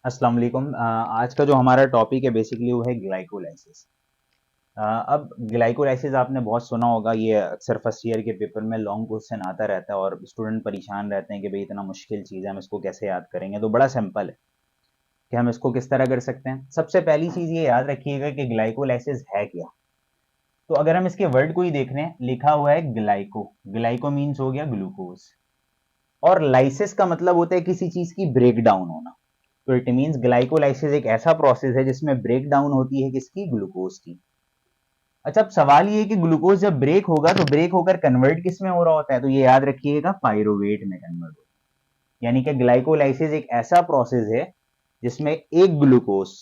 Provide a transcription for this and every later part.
अस्सलाम वालेकुम। आज का जो हमारा टॉपिक है बेसिकली वो है ग्लाइकोलाइसिस। अब ग्लाइकोलाइसिस आपने बहुत सुना होगा, ये अक्सर फर्स्ट ईयर के पेपर में लॉन्ग क्वेश्चन आता रहता है और स्टूडेंट परेशान रहते हैं कि भाई इतना मुश्किल चीज़ है, हम इसको कैसे याद करेंगे। तो बड़ा सिंपल है कि हम इसको किस तरह कर सकते हैं। सबसे पहली चीज़ ये याद रखिएगा कि ग्लाइकोलाइसिस है क्या। तो अगर हम इसके वर्ड को ही देख रहे हैं, लिखा हुआ है ग्लाइको। ग्लाइको मीन्स हो गया ग्लूकोज, और लाइसिस का मतलब होता है किसी चीज़ की ब्रेक डाउन होना। तो इट मीन्स ग्लाइकोलाइसिस एक ऐसा प्रोसेस है जिसमें ब्रेक डाउन होती है किसकी, ग्लूकोज की। अच्छा, अब सवाल ये है कि ग्लूकोज जब ब्रेक होगा तो ब्रेक होकर कन्वर्ट किस में हो रहा होता है, तो ये याद रखिएगा पायरोवेट में कन्वर्ट होता है। यानी कि ग्लाइकोलाइसिस एक ऐसा प्रोसेस है जिसमें एक ग्लूकोज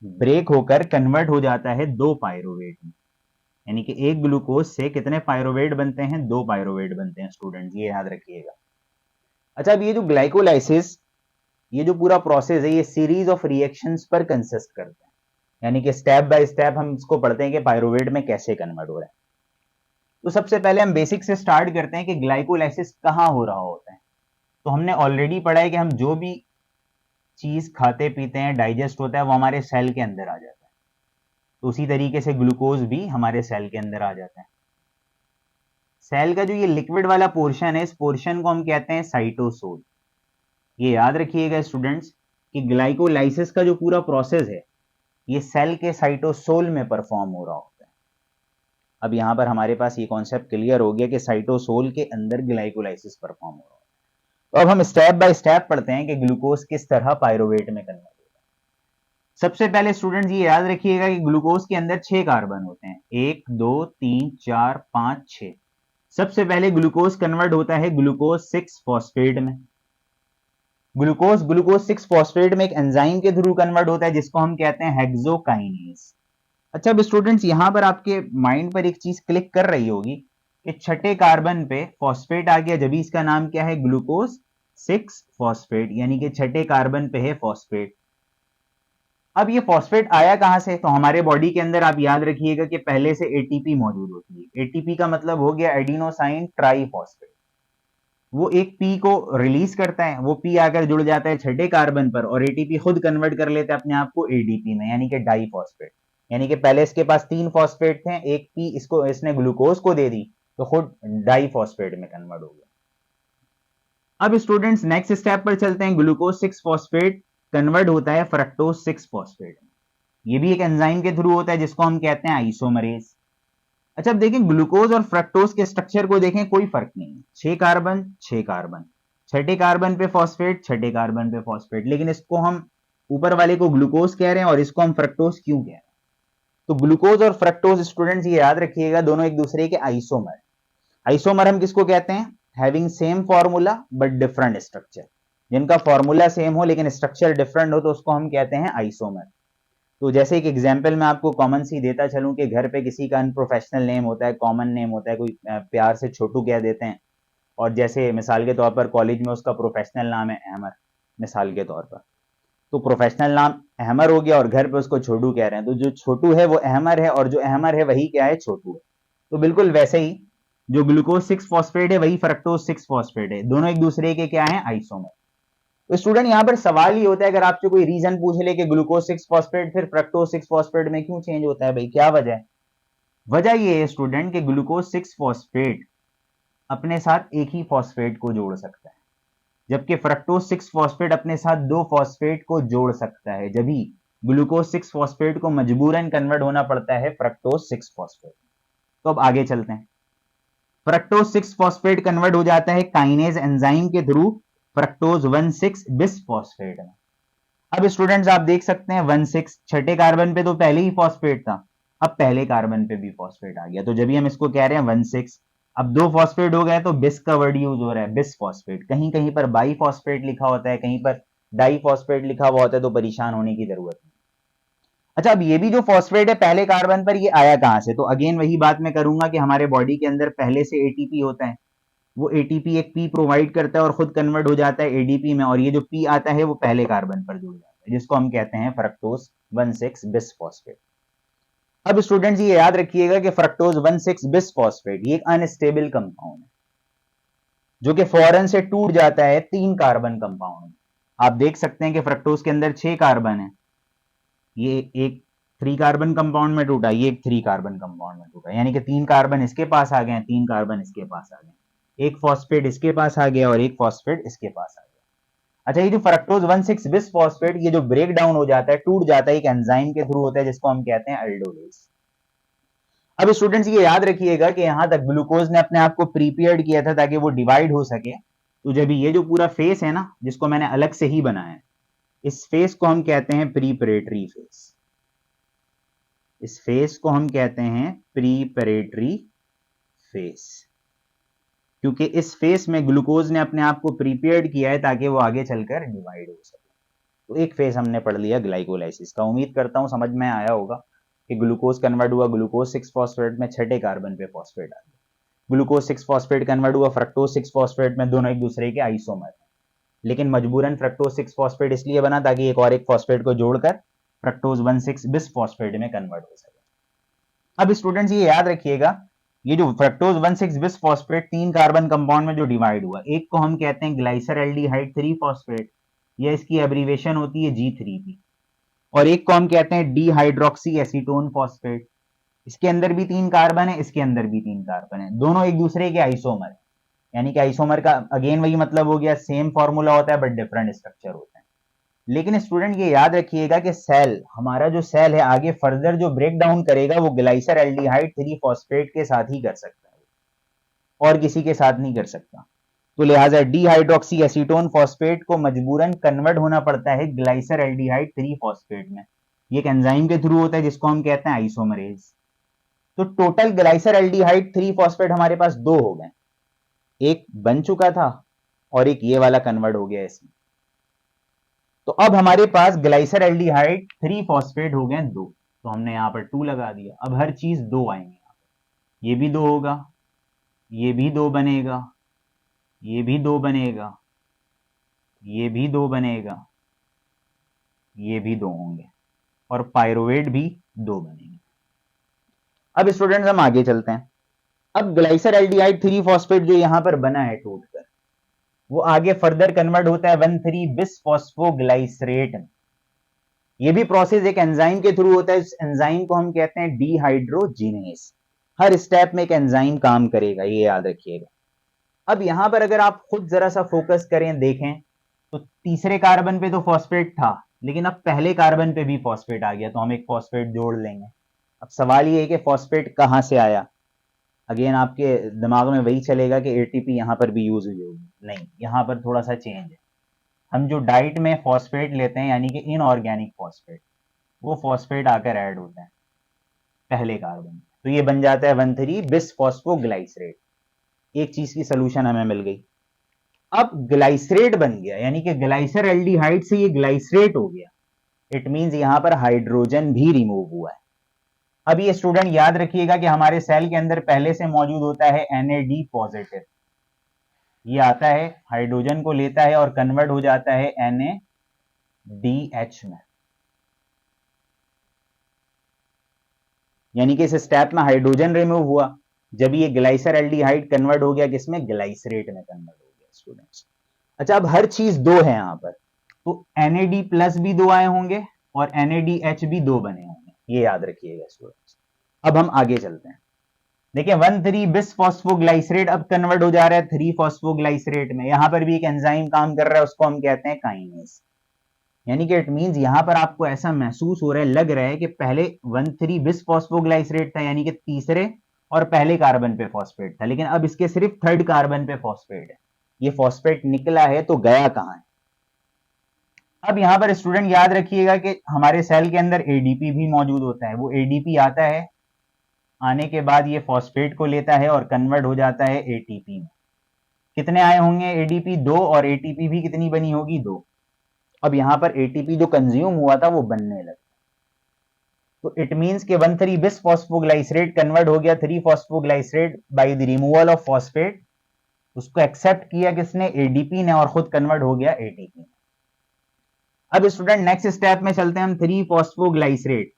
ब्रेक होकर कन्वर्ट हो जाता है दो पायरोवेट में। यानी कि एक ग्लूकोज से कितने पायरोवेट बनते हैं, दो पायरोवेट बनते हैं स्टूडेंट, ये याद रखिएगा। अच्छा, अब ये जो ग्लाइकोलाइसिस, ये जो पूरा प्रोसेस है, ये सीरीज ऑफ रिएक्शंस पर कंसिस्ट करता है। यानी कि स्टेप बाय स्टेप हम इसको पढ़ते हैं कि पायरुवेट में कैसे कन्वर्ट हो रहा है। तो सबसे पहले हम बेसिक से स्टार्ट करते हैं कि ग्लाइकोलाइसिस कहाँ हो रहा होता है। तो हमने ऑलरेडी पढ़ा है कि हम जो भी चीज खाते पीते हैं, डाइजेस्ट होता है, वो हमारे सेल के अंदर आ जाता है। तो उसी तरीके से ग्लूकोज भी हमारे सेल के अंदर आ जाता है। सेल का जो ये लिक्विड वाला पोर्शन है, इस पोर्शन को हम कहते हैं साइटोसोल। ये याद रखिएगा स्टूडेंट्स कि ग्लाइकोलाइसिस का जो पूरा प्रोसेस है, ये सेल के साइटोसोल में परफॉर्म हो रहा होता है। अब यहां पर हमारे पास ये कॉन्सेप्ट क्लियर हो गया कि साइटोसोल के अंदर ग्लाइकोलाइसिस परफॉर्म हो रहा होता है। तो अब हम स्टेप बाय स्टेप पढ़ते हैं कि ग्लूकोज किस तरह पायरोवेट में कन्वर्ट होता है। सबसे पहले स्टूडेंट्स ये याद रखिएगा कि ग्लूकोज के अंदर 6 कार्बन होते हैं, 1 2 3 4 5 6। सबसे पहले ग्लूकोज कन्वर्ट होता है ग्लूकोज 6 फॉस्फेट में। ग्लूकोज ग्लूकोज 6 फॉस्फेट में एक एंजाइम के थ्रू कन्वर्ट होता है जिसको हम कहते हैं हेक्सोकाइनेज। अच्छा, अब स्टूडेंट्स यहां पर आपके माइंड पर एक चीज क्लिक कर रही होगी कि छठे कार्बन पे फॉस्फेट आ गया, जब इसका नाम क्या है, ग्लूकोज 6 फॉस्फेट, यानी कि छठे कार्बन पे है फॉस्फेट। अब ये फॉस्फेट आया कहां से, तो हमारे बॉडी के अंदर आप याद रखिएगा कि पहले से एटीपी मौजूद होती है। एटीपी का मतलब हो गया एडिनोसाइन ट्राईफॉस्फेट। वो एक पी को रिलीज करता है, वो पी आकर जुड़ जाता है छठे कार्बन पर, और एटीपी खुद कन्वर्ट कर लेता है अपने आप को एडीपी में, यानी कि डाईफॉस्फेट। यानी कि पहले इसके पास 3 फॉस्फेट थे, एक पी इसको इसने ग्लूकोज को दे दी तो खुद डाईफॉस्फेट में कन्वर्ट हो गया। अब स्टूडेंट्स नेक्स्ट स्टेप पर चलते हैं। ग्लूकोज 6 फॉस्फेट कन्वर्ट होता है फ्रक्टोज 6 फॉस्फेट में। ये भी एक एंजाइम के थ्रू होता है जिसको हम कहते हैं आइसोमरेज। अच्छा, अब देखें ग्लूकोज और फ्रक्टोज के स्ट्रक्चर को देखें, कोई फर्क नहीं है, 6 कार्बन 6 कार्बन, छठे कार्बन पे फॉस्फेट, छठे कार्बन पे फॉस्फेट, लेकिन इसको हम ऊपर वाले को ग्लूकोज कह रहे हैं और इसको हम फ्रक्टोज क्यों कह रहे हैं। तो ग्लूकोज और फ्रक्टोज स्टूडेंट्स ये याद रखिएगा, दोनों एक दूसरे के आइसोमर। आइसोमर हम किसको कहते हैं, having same formula but different structure. जिनका फॉर्मूला सेम हो लेकिन स्ट्रक्चर डिफरेंट हो तो उसको हम कहते हैं आइसोमर। तो जैसे एक एग्जांपल मैं आपको कॉमन सी देता चलूं कि घर पे किसी का अनप्रोफेशनल नेम होता है, कॉमन नेम होता है, कोई प्यार से छोटू कह देते हैं। और जैसे मिसाल के तौर पर कॉलेज में उसका प्रोफेशनल नाम है अहमर, मिसाल के तौर पर। तो प्रोफेशनल नाम अहमर हो गया और घर पे उसको छोटू कह रहे हैं, तो जो छोटू है वो अहमर है और जो अहमर है वही क्या है, छोटू है। तो बिल्कुल वैसे ही जो ग्लूकोज 6 फॉस्फेट है वही फ्रक्टोज 6 फॉस्फेट है, दोनों एक दूसरे के क्या है, आइसोमर। तो स्टूडेंट यहाँ पर सवाल ये होता है, अगर आपसे कोई रीजन पूछ ले कि ग्लूकोज 6 फॉस्फेट फिर फ्रक्टोज 6 फॉस्फेट में क्यों चेंज होता है, भाई क्या वजह है। वजह ये है स्टूडेंट कि ग्लूकोज 6 फॉस्फेट अपने साथ एक ही फॉस्फेट को जोड़ सकता है, जबकि फ्रक्टोज 6 फॉस्फेट अपने साथ दो फॉस्फेट को जोड़ सकता है। जब भी ग्लूकोज 6 फॉस्फेट को मजबूरन कन्वर्ट होना पड़ता है फ्रक्टोज 6 फॉस्फेट। तो अब आगे चलते हैं। फ्रक्टोज 6 फॉस्फेट कन्वर्ट हो जाता है काइनेज एंजाइम के थ्रू फ्रक्टोज 1,6 बिस फॉस्फेट में। अब स्टूडेंट्स आप देख सकते हैं 1,6 छठे कार्बन पे तो पहले ही फॉस्फेट था, अब पहले कार्बन पे भी फॉस्फेट आ गया, तो जब भी हम इसको कह रहे हैं 1,6, अब दो फॉस्फेट हो गए तो बिस का वर्ड यूज हो रहा है, बिस फॉस्फेट। कहीं कहीं पर बाई फॉस्फेट लिखा होता है, कहीं पर डाई फॉस्फेट लिखा हुआ होता है, तो परेशान होने की जरूरत नहीं। अच्छा, अब ये भी जो फॉस्फेट है पहले कार्बन पर, ये आया कहां से, तो अगेन वही बात मैं करूंगा कि हमारे बॉडी के अंदर पहले से एटीपी होता है, वो एटीपी एक पी प्रोवाइड करता है और खुद कन्वर्ट हो जाता है एडीपी में, और ये जो पी आता है वो पहले कार्बन पर जुड़ जाता है जिसको हम कहते हैं फ्रक्टोज 1,6 बिस फॉस्फेट। अब स्टूडेंट्स ये याद रखिएगा कि फ्रक्टोज 1,6 बिस फॉस्फेट ये एक अनस्टेबल कंपाउंड है जो कि फौरन से टूट जाता है 3 कार्बन कंपाउंड में। आप देख सकते हैं कि फ्रक्टोज के अंदर 6 कार्बन है, ये एक 3 कार्बन कंपाउंड में टूटा, ये एक 3 कार्बन कंपाउंड में टूटा, यानी कि 3 कार्बन इसके पास आ गए, 3 कार्बन इसके पास आ गए, एक फॉस्फेट इसके पास आ गया और एक फॉस्फेट इसके पास आ गया। अच्छा, ये जो फ्रक्टोज 1,6 बिस फॉस्फेट ये जो ब्रेक डाउन हो जाता है, टूट जाता है, एक एंजाइम के थ्रू होता है जिसको हम कहते हैं अल्डोलेज। अब स्टूडेंट्स ये याद रखिएगा कि यहां तक ग्लूकोज ने अपने आप को प्रीपेयर्ड किया था ताकि वो डिवाइड हो सके। तो जब ये जो पूरा फेस है ना, जिसको मैंने अलग से ही बनाया है, इस फेस को हम कहते हैं प्रीपरेटरी फेस। इस फेस को हम कहते हैं प्रीपरेटरी फेस, क्योंकि इस फेस में ग्लूकोज ने अपने आप को प्रीपेयर्ड किया है ताकि वो आगे चलकर डिवाइड हो सके। तो एक फेस हमने पढ़ लिया ग्लाइकोलाइसिस का। उम्मीद करता हूं समझ में आया होगा कि ग्लूकोज कन्वर्ट हुआ ग्लूकोज 6 फॉस्फेट में, छठे कार्बन पे फॉस्फेट आ गया। ग्लूकोज 6 फॉस्फेट कन्वर्ट हुआ फ्रक्टोज 6 फॉस्फेट में, दोनों एक दूसरे के आइसोमर हैं, लेकिन मजबूरन फ्रक्टोज 6 फॉस्फेट इसलिए बना ताकि एक और एक फॉस्फेट को जोड़कर फ्रक्टोज 1,6 बिस फॉस्फेट में कन्वर्ट हो सके। अब स्टूडेंट्स ये याद रखिएगा, ये जो fructose 1,6 bis phosphate 3 carbon compound में जो डिवाइड हुआ, एक को हम कहते हैं ग्लाइसर एल्डिहाइड 3 फॉस्फेट, या इसकी एब्रीवेशन होती है G3P, और एक को हम कहते हैं डिहाइड्रोक्सी एसीटोन फॉस्फेट। इसके अंदर भी 3 कार्बन है, इसके अंदर भी 3 कार्बन है, दोनों एक दूसरे के आइसोमर है, यानी कि आइसोमर का अगेन वही मतलब हो गया, सेम फॉर्मूला होता है बट डिफरेंट स्ट्रक्चर होता है। लेकिन स्टूडेंट ये याद रखिएगा कि सेल, हमारा जो सेल है आगे फर्दर जो ब्रेक डाउन करेगा वो ग्लाइसर एल्डिहाइड 3 फॉस्फेट के साथ ही कर सकता है, और किसी के साथ नहीं कर सकता। तो लिहाजा डिहाइड्रोक्सी एसीटोन फॉस्फेट को मजबूरन कन्वर्ट होना पड़ता है ग्लाइसर एल्डिहाइड 3 फॉस्फेट में। ये एक एंजाइम के थ्रू होता है जिसको हम कहते हैं आइसोमरेज। तो टोटल ग्लाइसर एल्डिहाइड 3 फॉस्फेट हमारे पास 2 हो गए, एक बन चुका था और एक ये वाला कन्वर्ट हो गया इसमें। तो अब हमारे पास ग्लाइसर एल्डिहाइड 3 फॉस्फेट हो गए 2, तो हमने यहां पर 2 लगा दिया। अब हर चीज 2 आएंगे, ये भी 2 होगा, ये भी 2 बनेगा, ये भी 2 बनेगा, ये भी 2 बनेगा, ये भी 2 होंगे, और पायरुवेट भी 2 बनेंगे। अब स्टूडेंट्स हम आगे चलते हैं। अब ग्लाइसर एल्डिहाइड 3 फॉस्फेट जो यहां पर बना है टूटकर, वो आगे फर्दर कन्वर्ट होता है 1,3 बिस फॉस्फोग्लाइसरेट में। ये भी प्रोसेस एक एंजाइम के थ्रू होता है, इस एंजाइम को हम कहते हैं डिहाइड्रोजिनेस। हर स्टेप में एक एंजाइम काम करेगा, ये याद रखिएगा। अब यहां पर अगर आप खुद जरा सा फोकस करें, देखें, तो तीसरे कार्बन पे तो फॉस्फेट था, लेकिन अब पहले कार्बन पे भी फॉस्फेट आ गया, तो हम एक फॉस्फेट जोड़ लेंगे। अब सवाल ये है कि फॉस्फेट कहां से आया। अगेन आपके दिमाग में वही चलेगा कि एटीपी यहां पर भी यूज हुई होगी, नहीं, यहां पर थोड़ा सा चेंज है। हम जो डाइट में फॉस्फेट लेते हैं यानी कि इनऑर्गेनिक फॉस्फेट, वो फॉस्फेट आकर ऐड होता है पहले कार्बन, तो ये बन जाता है 1,3 बिस फॉस्फोग्लाइसरेट। एक चीज की सोल्यूशन हमें मिल गई। अब ग्लाइसरेट बन गया, यानी कि ग्लाइसर एल्डिहाइड से ये ग्लाइसरेट हो गया, इट मींस यहां पर हाइड्रोजन भी रिमूव हुआ है। अब ये स्टूडेंट याद रखिएगा कि हमारे सेल के अंदर पहले से मौजूद होता है NAD पॉजिटिव, ये आता है हाइड्रोजन को लेता है और कन्वर्ट हो जाता है NADH में, यानी कि इस स्टेप में हाइड्रोजन रिमूव हुआ, जब ये ग्लाइसर एल्डिहाइड कन्वर्ट हो गया किसमें, ग्लाइसरेट में कन्वर्ट हो गया स्टूडेंट्स। अच्छा, अब हर चीज 2 है यहां पर, तो NAD प्लस भी 2 आए होंगे और NADH भी 2 बने होंगे, ये याद रखिएगा स्टूडेंट्स। अब हम आगे चलते हैं। देखिए 1,3 बिस फॉस्फोग्लाइसरेट अब कन्वर्ट हो जा रहा है 3 फॉस्फोग्लाइसरेट में, यहां पर भी एक एंजाइम काम कर रहा है, उसको हम कहते हैं काइनेज। यानी कि इट मींस यहां पर आपको ऐसा महसूस हो रहा है, लग रहा है कि पहले 1,3 बिस फॉस्फोग्लाइसरेट था, यानी कि तीसरे और पहले कार्बन पे फॉस्फेट था, लेकिन अब इसके सिर्फ थर्ड कार्बन पे फॉस्फेट है। ये फॉस्फेट निकला है तो गया कहां है। अब यहां पर स्टूडेंट याद रखिएगा कि हमारे सेल के अंदर एडीपी भी मौजूद होता है, वो एडीपी आता है, आने के बाद ये फॉस्फेट को लेता है और कन्वर्ट हो जाता है एटीपी में। कितने आए होंगे एडीपी, 2, और एटीपी भी कितनी बनी होगी, 2। अब यहां पर एटीपी जो कंज्यूम हुआ था वो बनने लगा, तो इट मींस के 1,3 बिस फॉस्फोग्लाइसरेट कन्वर्ट हो गया 3 phosphoglycerate by the removal of phosphate. उसको एक्सेप्ट किया किसने, एडीपी ने, और खुद कन्वर्ट हो गया एटीपी में। अब स्टूडेंट नेक्स्ट स्टेप में चलते हैं हम, 3 फॉस्फोग्लाइसरेट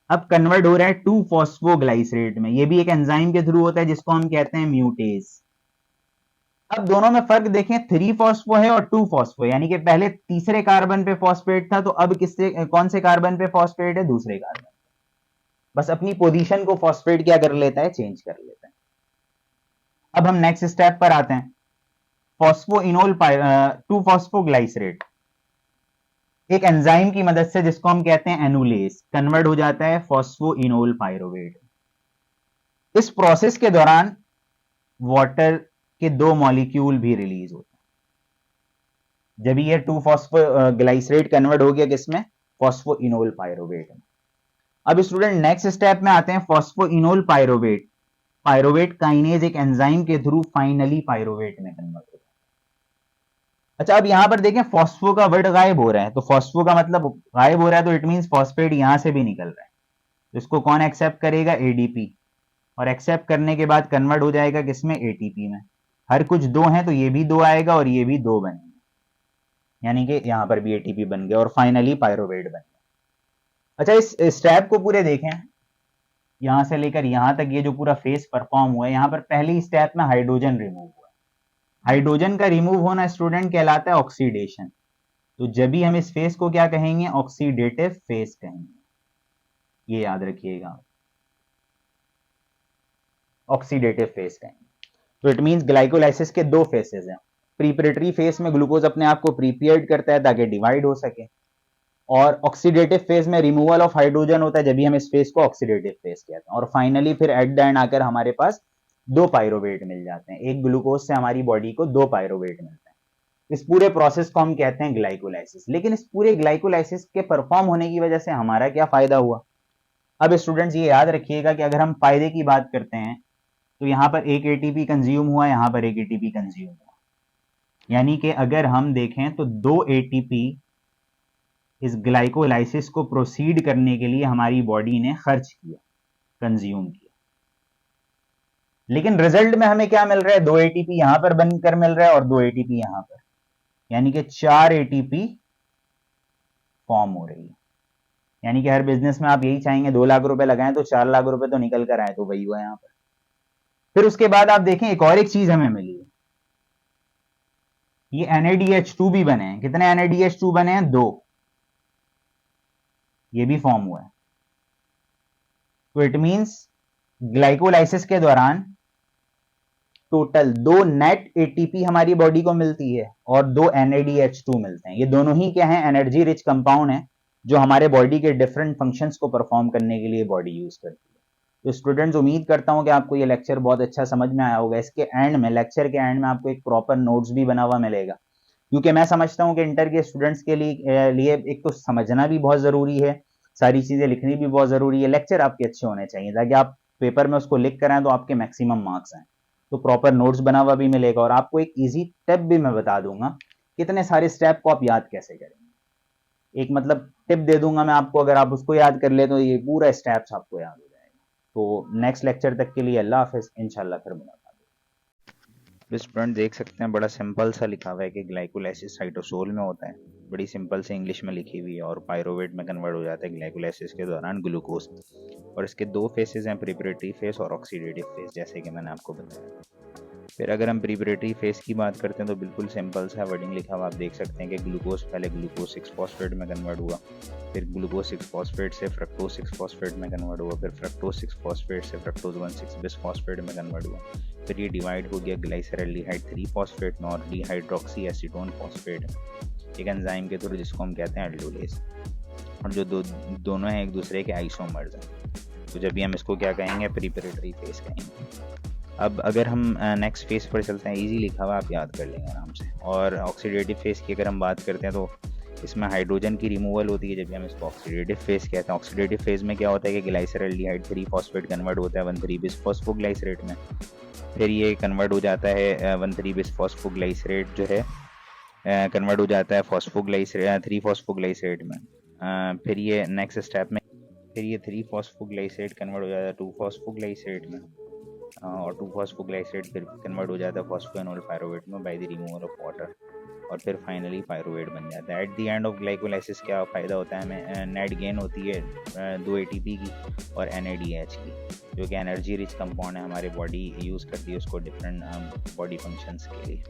अब कन्वर्ट हो रहा है 2 फॉस्फोग्लाइसरेट में। ये भी एक एंजाइम के थ्रू होता है जिसको हम कहते हैं म्यूटेज। अब दोनों में फर्क देखें, 3 फॉस्फो है और 2 फॉस्फो, यानी कि पहले तीसरे कार्बन पे फॉस्फेट था, तो अब किससे कौन से कार्बन पे फॉस्फेट है? दूसरे कार्बन। बस अपनी पोजीशन को फॉस्फेट क्या कर लेता है? चेंज कर लेता है। अब हम नेक्स्ट स्टेप पर आते हैं, फॉस्फोइनोल 2 फॉस्फोग्लाइसरेट एक एंजाइम की मदद से, जिसको हम कहते हैं एनुलेस, कन्वर्ट हो जाता है फॉस्फोइनोल पायरोवेट। इस प्रोसेस के दौरान वाटर के 2 मॉलिक्यूल भी रिलीज होते हैं। जब ये 2 फॉस्फोग्लाइसरेट कन्वर्ट हो गया किसमें? फॉस्फोइनोल पायरोवेट में। अब स्टूडेंट नेक्स्ट स्टेप में आते हैं, फॉस्फोइनोल पायरोवेट, पायरोवेट काइनेज एक एंजाइम के थ्रू फाइनली पायरोवेट में कन्वर्ट होता है। अच्छा, अब यहां पर देखें फॉस्फो का वर्ड गायब हो रहा है, तो फॉस्फो का मतलब गायब हो रहा है, तो इट मींस फॉस्फेट यहां से भी निकल रहा है, तो इसको कौन एक्सेप्ट करेगा? एडीपी, और एक्सेप्ट करने के बाद कन्वर्ट हो जाएगा किसमें? एटीपी में। हर कुछ 2 है तो ये भी 2 आएगा और ये भी 2 बनेगा, यानी कि यहां पर भी एटीपी बन गया और फाइनली पायरोवेट बन गया। अच्छा, इस स्टेप को पूरे देखें, यहां से लेकर यहां तक ये जो पूरा फेस परफॉर्म हुआ है, यहां पर पहली स्टेप में हाइड्रोजन रिमूव हुआ। हाइड्रोजन का रिमूव होना स्टूडेंट कहलाता है ऑक्सीडेशन। तो जब भी हम इस फेस को क्या कहेंगे? ऑक्सीडेटिव फेस कहेंगे, ये याद रखिएगा, ऑक्सीडेटिव फेस कहेंगे। तो इट मींस ग्लाइकोलाइसिस के 2 फेसेस हैं। प्रीपरेटरी फेस में ग्लूकोज अपने आप को प्रीपेयर्ड करता है ताकि डिवाइड हो सके, और ऑक्सीडेटिव फेज में रिमूवल ऑफ हाइड्रोजन होता है, जब भी हम इस फेज को ऑक्सीडेटिव फेज कहते हैं। और फाइनली फिर एट द एंड आकर हमारे पास 2 पायरोवेट मिल जाते हैं। एक ग्लूकोज से हमारी बॉडी को 2 पायरोवेट मिलते हैं। इस पूरे प्रोसेस को हम कहते हैं ग्लाइकोलाइसिस। लेकिन इस पूरे ग्लाइकोलाइसिस के परफॉर्म होने की वजह से हमारा क्या फायदा हुआ? अब स्टूडेंट्स ये याद रखिएगा कि अगर हम फायदे की बात करते हैं, तो यहां पर एक एटीपी कंज्यूम हुआ, यहां पर एक एटीपी कंज्यूम हुआ, यानी कि अगर हम देखें तो 2 एटीपी इस ग्लाइकोलाइसिस को प्रोसीड करने के लिए हमारी बॉडी ने खर्च किया, कंज्यूम किया। लेकिन रिजल्ट में हमें क्या मिल रहा है? 2 एटीपी यहां पर बनकर मिल रहा है और 2 एटीपी यहां पर, यानी कि 4 एटीपी फॉर्म हो रही है। यानी कि हर बिजनेस में आप यही चाहेंगे 2 लाख रुपए लगाएं तो 4 लाख रुपए तो निकल कर आए, तो वही हुआ यहां पर। फिर उसके बाद आप देखें एक और एक चीज हमें मिली है, ये NADH2 भी बने हैं। कितने NADH2 बने हैं? 2, ये भी फॉर्म हुआ है। तो इट मींस ग्लाइकोलाइसिस के दौरान टोटल 2 नेट एटीपी हमारी बॉडी को मिलती है और 2 NADH2 मिलते हैं। ये दोनों ही क्या है? एनर्जी रिच कंपाउंड है, जो हमारे बॉडी के डिफरेंट फंक्शंस को परफॉर्म करने के लिए बॉडी यूज करती है। तो स्टूडेंट्स, उम्मीद करता हूं कि आपको ये लेक्चर बहुत अच्छा समझ में आया होगा। इसके एंड में, लेक्चर के एंड में आपको एक प्रॉपर नोट्स भी बना हुआ मिलेगा, क्योंकि मैं समझता हूं कि इंटर के स्टूडेंट्स के लिए एक तो समझना भी बहुत जरूरी है, सारी चीजें लिखनी भी बहुत जरूरी है। लेक्चर आपके अच्छे होने चाहिए ताकि आप पेपर में उसको लिख कर आए तो आपके मैक्सिमम मार्क्स आए। तो प्रॉपर नोट्स बना हुआ भी मिलेगा, और आपको एक इजी टिप भी मैं बता दूंगा, कितने सारे स्टेप को आप याद कैसे करेंगे। एक मतलब टिप दे दूंगा मैं आपको, अगर आप उसको याद कर ले तो ये पूरा स्टेप्स आपको याद हो जाएगा। तो नेक्स्ट लेक्चर तक के लिए अल्लाह हाफिज, इंशाल्लाह फिर मुलाकात। स्टूडेंट देख सकते हैं बड़ा सिंपल सा लिखा हुआ है कि ग्लाइकोलाइसिस साइटोसोल में होता है, बड़ी सिंपल से इंग्लिश में लिखी हुई है, और पायरोवेट में कन्वर्ट हो जाता है ग्लाइकोलाइसिस के दौरान ग्लूकोज। और इसके 2 फेसेस हैं, प्रिपरेटरी फेस और ऑक्सीडेटिव फेस, जैसे कि मैंने आपको बताया। फिर अगर हम प्रिपरेटरी फेस की बात करते हैं तो बिल्कुल सिंपल सा वर्डिंग लिखा हुआ आप देख सकते हैं कि ग्लूकोज पहले ग्लूकोज 6 फॉस्फेट में कन्वर्ट हुआ, फिर ग्लूकोज 6 फॉस्फेट से फ्रक्टोज 6 फॉस्फेट में कन्वर्ट हुआ, फिर फ्रक्टोज 6 फॉस्फेट से फ्रक्टोज 1,6 बिस फॉस्फेट में कन्वर्ट हुआ, फिर ये डिवाइड हो गया ग्लाइसरल्डिहाइड 3 फॉस्फेट में और डिहाइड्रोक्सी एसीटोन फॉस्फेट में, एक एंजाइम के थ्रू जिसको हम कहते हैं एल्डोलेस। और जो दोनों हैं एक दूसरे के आइसोमर्स हैं, तो जब भी हम इसको क्या कहेंगे? प्रिपरेटरी फेस कहेंगे। अब अगर हम नेक्स्ट फेस पर चलते हैं, इजी लिखा हुआ आप याद कर लेंगे आराम से। और ऑक्सीडेटिव फेस की अगर हम बात करते हैं तो इसमें हाइड्रोजन की रिमूवल होती है, जब भी हम इसको ऑक्सीडेटिव फेस कहते हैं। ऑक्सीडेटिव फेज में क्या होता है कि ग्लाइसरल्डिहाइड 3 फॉस्फेट कन्वर्ट होता है 1,3 बिस फॉस्फोग्लाइसरेट में, फिर ये कन्वर्ट हो जाता है 1,3 बिस फॉस्फोग्लाइसरेट जो है कन्वर्ट हो जाता है फॉस्फोग्लाइसरेट 3 फॉस्फोग्लाइसरेट में। फिर ये नेक्स्ट स्टेप में फिर ये 3 फॉस्फोग्लाइसरेट कन्वर्ट हो जाता है 2 फॉस्फोग्लाइसरेट में, और 2 फॉस्फोग्लाइसरेट फिर कन्वर्ट हो जाता है फॉस्फोइनोल पायरोवेट में by the removal of water. और फिर फाइनली पायरुवेट बन जाता है। At the end of glycolysis क्या फ़ायदा होता है हमें? नेट गेन होती है 2 ATP की और NADH की, जो कि एनर्जी रिच कंपाउंड है, हमारी बॉडी यूज़ करती है उसको डिफरेंट बॉडी फंक्शंस के लिए।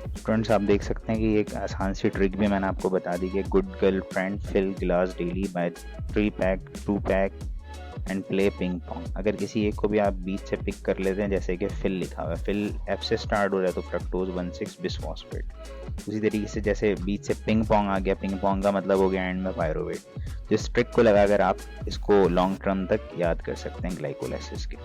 स्टूडेंट्स आप देख सकते हैं कि एक आसान सी ट्रिक भी मैंने आपको बता दी कि good girlfriend fill glass daily by 3 pack 2 pack and play ping pong. अगर किसी एक को भी आप बीच से पिक कर लेते हैं, जैसे कि फिल लिखा हुआ है, फिल F से स्टार्ट हो रहा है तो फ्रक्टोज 1,6 बिसफॉस्फेट। उसी तरीके से जैसे बीच से पिंग पोंग आ गया, पिंग पोंग का मतलब हो गया एंड में पायरुवेट। तो इस ट्रिक को लगाकर आप इसको लॉन्ग टर्म तक याद कर सकते हैं ग्लाइकोलाइसिस के।